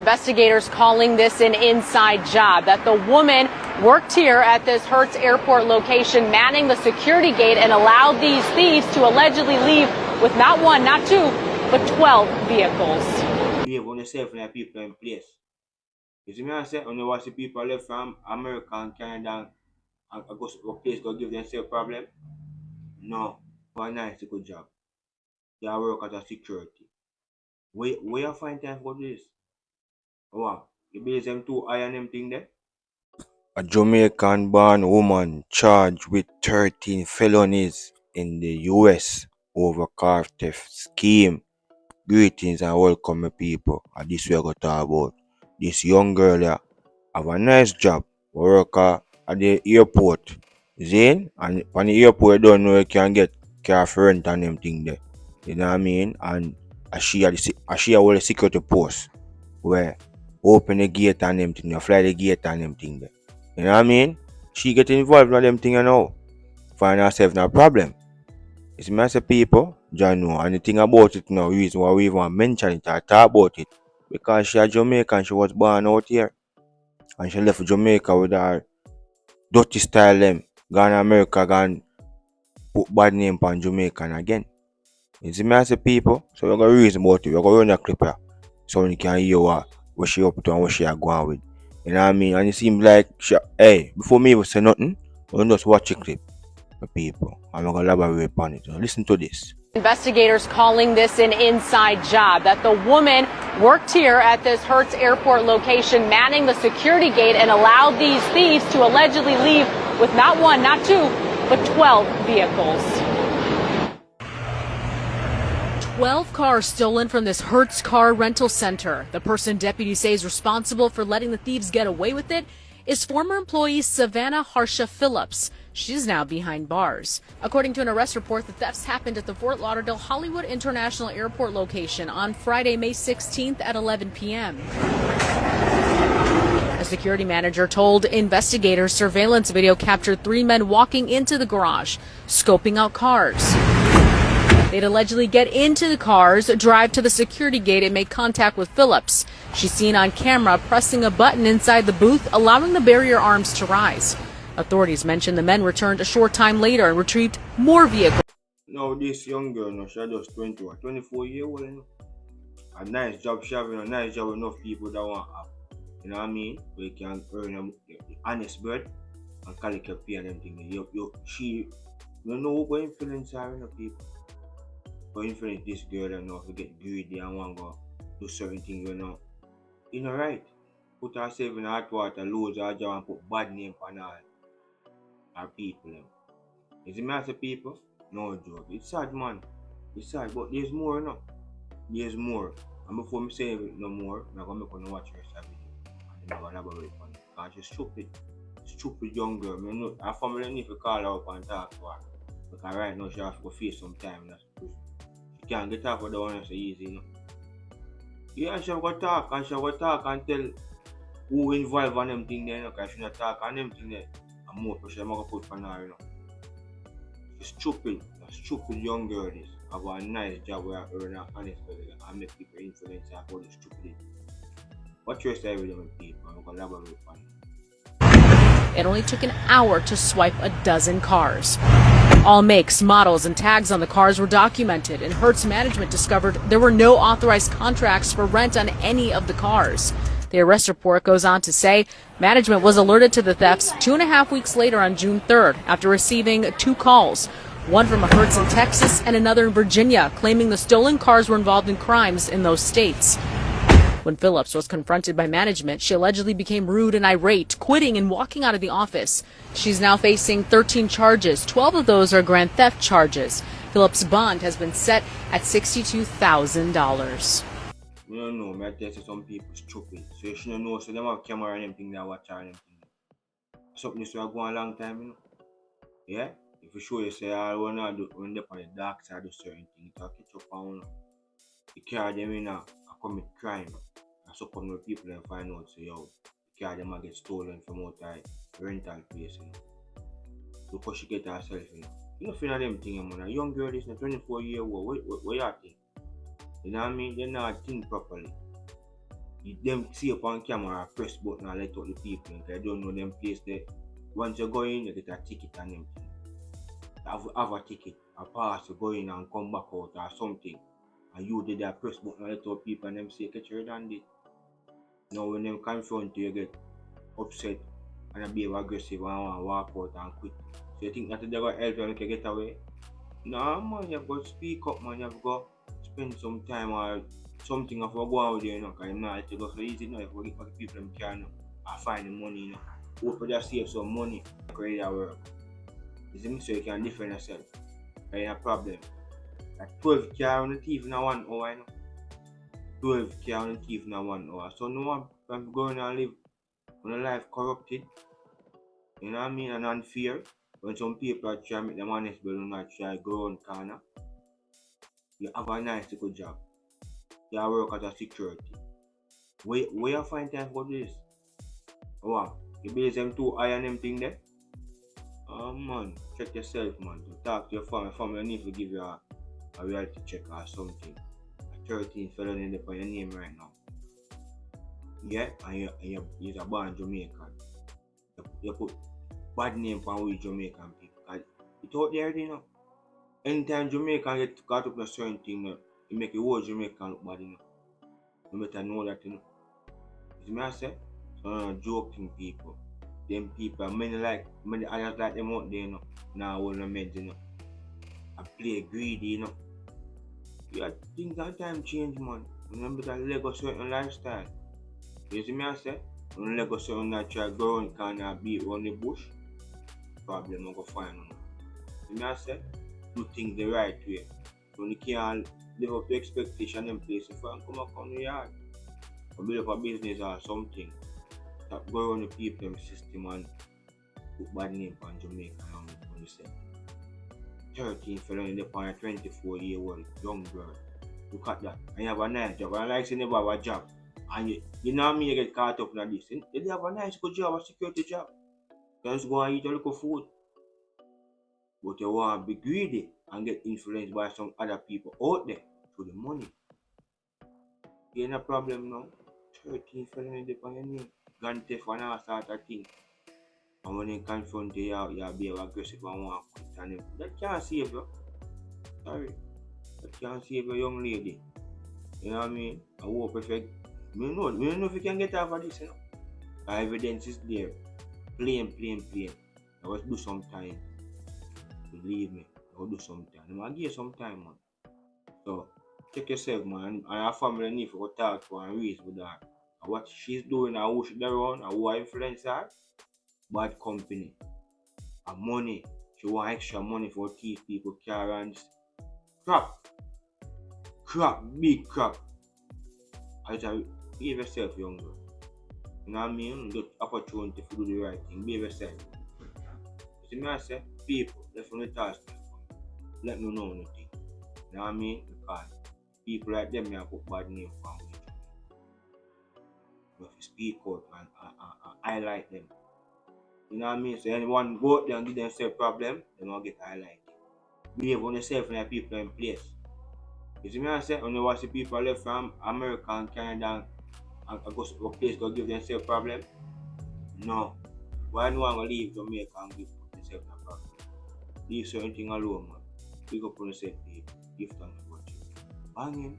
Investigators calling this an inside job, that the woman worked here at this Hertz Airport location, manning the security gate, and allowed these thieves to allegedly leave with not one, not two, but 12 vehicles. Behave on yourself and people in place. You see me I say, when you watch the people left from America and Canada and go to a place go give themselves problem? No. For a nice good job. They work as a security. Where you find time for this? Wow. You base them too high on them thing there? A Jamaican-born woman charged with 13 felonies in the US over car theft scheme. Greetings and welcome, my people. And this we are going to talk about. This young girl here have a nice job. Work at the airport. Zane, and on the airport, you don't know you can get car for rent and them thing there. You know what I mean? And she had the security post where open the gate and them thing, fly the gate and them thing there. You know what I mean? She get involved with them thing, you know. Find herself no problem. It's massive people, John know, and the thing about it now, reason why we even mention it or talk about it. Because she a Jamaican, she was born out here. And she left Jamaica with her dirty style them. Gone America, gone put bad name on Jamaican again. You see massive people, so we're gonna reason about it. We're gonna run a clip here. So you can hear what she up to and what she are going with. You know what I mean? And it seems like hey, before me even say nothing, we'll just watch the clip. People, I'm gonna elaborate upon it. So listen to this. Investigators calling this an inside job, that the woman worked here at this Hertz Airport location, manning the security gate, and allowed these thieves to allegedly leave with not one, not two, but 12 vehicles. 12 cars stolen from this Hertz car rental center. The person deputies say is responsible for letting the thieves get away with it is former employee Savannah Harsha Phillips. She's now behind bars. According to an arrest report, the thefts happened at the Fort Lauderdale Hollywood International Airport location on Friday, May 16th at 11 p.m. A security manager told investigators surveillance video captured 3 men walking into the garage, scoping out cars. They'd allegedly get into the cars, drive to the security gate, and make contact with Phillips. She's seen on camera pressing a button inside the booth, allowing the barrier arms to rise. Authorities mentioned the men returned a short time later and retrieved more vehicles. No, this young girl, no, she just 21, 24 years old, you know. A nice job, she having a nice job with enough people that want to have. You know what I mean? Where you can earn the honest bread and collect your pay and everything. You know what influence her, you know, people. But influence this girl, you know, to get greedy and want to go do certain things, you know. You know, right? Put herself in hot water, lose her job and put bad name on her people. Is it massive people? No joke. It's sad, man. It's sad, but there's more, you know. There's more. And before me say no more, I'm going to watch her video. And I'm going to elaborate on it. Because she's stupid. Stupid young girl. I know her family need to call her up and talk to her. Because right now she has to face some time. She can't get off of the one so easy, you know. Yeah, she will talk and she will talk and tell who involved on them thing there, you know. Because she not talk on them thing there. And more pressure I'm going to put on her, you know. She's stupid. A stupid young girl is. Have a nice job where I earn an honest living and make people influence her about the stupidity. What's your style with them people? I'm going to elaborate on it. It only took an hour to swipe a dozen cars. All makes, models, and tags on the cars were documented, and Hertz management discovered there were no authorized contracts for rent on any of the cars. The arrest report goes on to say management was alerted to the thefts 2.5 weeks later on June 3rd after receiving 2 calls, one from a Hertz in Texas and another in Virginia, claiming the stolen cars were involved in crimes in those states. When Phillips was confronted by management, she allegedly became rude and irate, quitting and walking out of the office. She's now facing 13 charges. 12 of those are grand theft charges. Phillips' bond has been set at $62,000. You don't know, I tell you some people stupid. So you shouldn't know, so they have camera and everything they watch and everything. Something this will go a long time, you know. Yeah? If you show you say when they're on the dark side of certain things, you catch up on the car them in a commit crime. And so come with people and find out say yo, the car them get stolen from out the rental place, you know. Because she get herself, you know. You know feel them thing, man. A young girl is 24 years old. What you think? You know what I mean? They're not think properly. them see up on camera, press button and let out the people. Because I don't know them place there. Once you go in, you get a ticket and them. Have a ticket, a pass to go in and come back out or something. And you did that press button and let out people and them say, get your head on it. Now when them confront you, you get upset and be aggressive and want to walk out and quit. So you think that they're going to help you and you can get away? No man, you've got to speak up man, you've got to spend some time or something of go out there, you know, because you're not to go so easy, you know, if we get people them can find the money, you know. Hope you just save some money, create that work. You see me? So you can defend yourself. That's a problem. Like 12k on the thief in 1 hour, you know. 12k on the thief in 1 hour. So no one can go and live on a life corrupted, you know what I mean, and unfair. When some people are trying to make them honest, but not try to go on corner. You have a nice good job. You work as a security. Where you find time for this? Wow, you base them too high on them thing there? Oh man, check yourself man. To talk to your family. Family need to give you a reality check or something. A 13 felony on your name right now. Yeah, and you're born Jamaican. You put bad name for we Jamaican people. Cause it's out there, you know. Anytime Jamaican get caught up in a certain thing, you know, it make the whole Jamaican look bad, you know. You better know that, you know. You see me I say? So joking people. Them people, many others like them out there, you know. Now all the men, you know. I play greedy, you know. Yeah, things and time change, man. Remember that Lego certain lifestyle. You see me I say? When Lego certain that try go around corner beat on the bush, problem I go find on. You see me I say? Do things the right way. So you can't live up to expectation in place if you come up on the yard. Or build up a business or something. Stop going on the people system and put bad name on Jamaica and when you say 13 felony upon a 24-year-old young girl. Look at that. And you have a nice job. And like you never have a job. And you know me, you get caught up in this. You have a nice good job, a security job. You just go and eat a little food. But you want to be greedy and get influenced by some other people out there for the money. You ain't a problem now. 13 felony upon your name. Gun theft and all sort of thing. And when they confront you, you'll be aggressive and want to quit. And that can't save you. Sorry. That can't save a young lady. You know what I mean? I hope if you don't know if you can get out of this, you know. The evidence is there. Plain. I must do some time. Believe me. I'll do some time. I'm gonna give you some time, man. So check yourself, man. And our family need to talk to and raise with her. And what she's doing and who she's around and who I influence her. Bad company. And money. She want extra money for teach people carrots. Crap, big crap. I just behave yourself, young girl. You know what I mean? Get opportunity to do the right thing. Behave yourself. You see me I say, people, definitely talk to me. Let me know anything. You know what I mean? Because people like them, may put bad name for me. You have to speak out and highlight them. You know what I mean? So anyone go out there and give themselves problem, they don't get highlighted. Behave on yourself and the people in place. You see me I say, when you watch the people left from America and Canada and go to a place go give themselves problem? No. Why no one gonna leave Jamaica and give themselves a problem? Leave certain thing alone, man. Pick up on yourself, people. Give thanks for what you. Banging.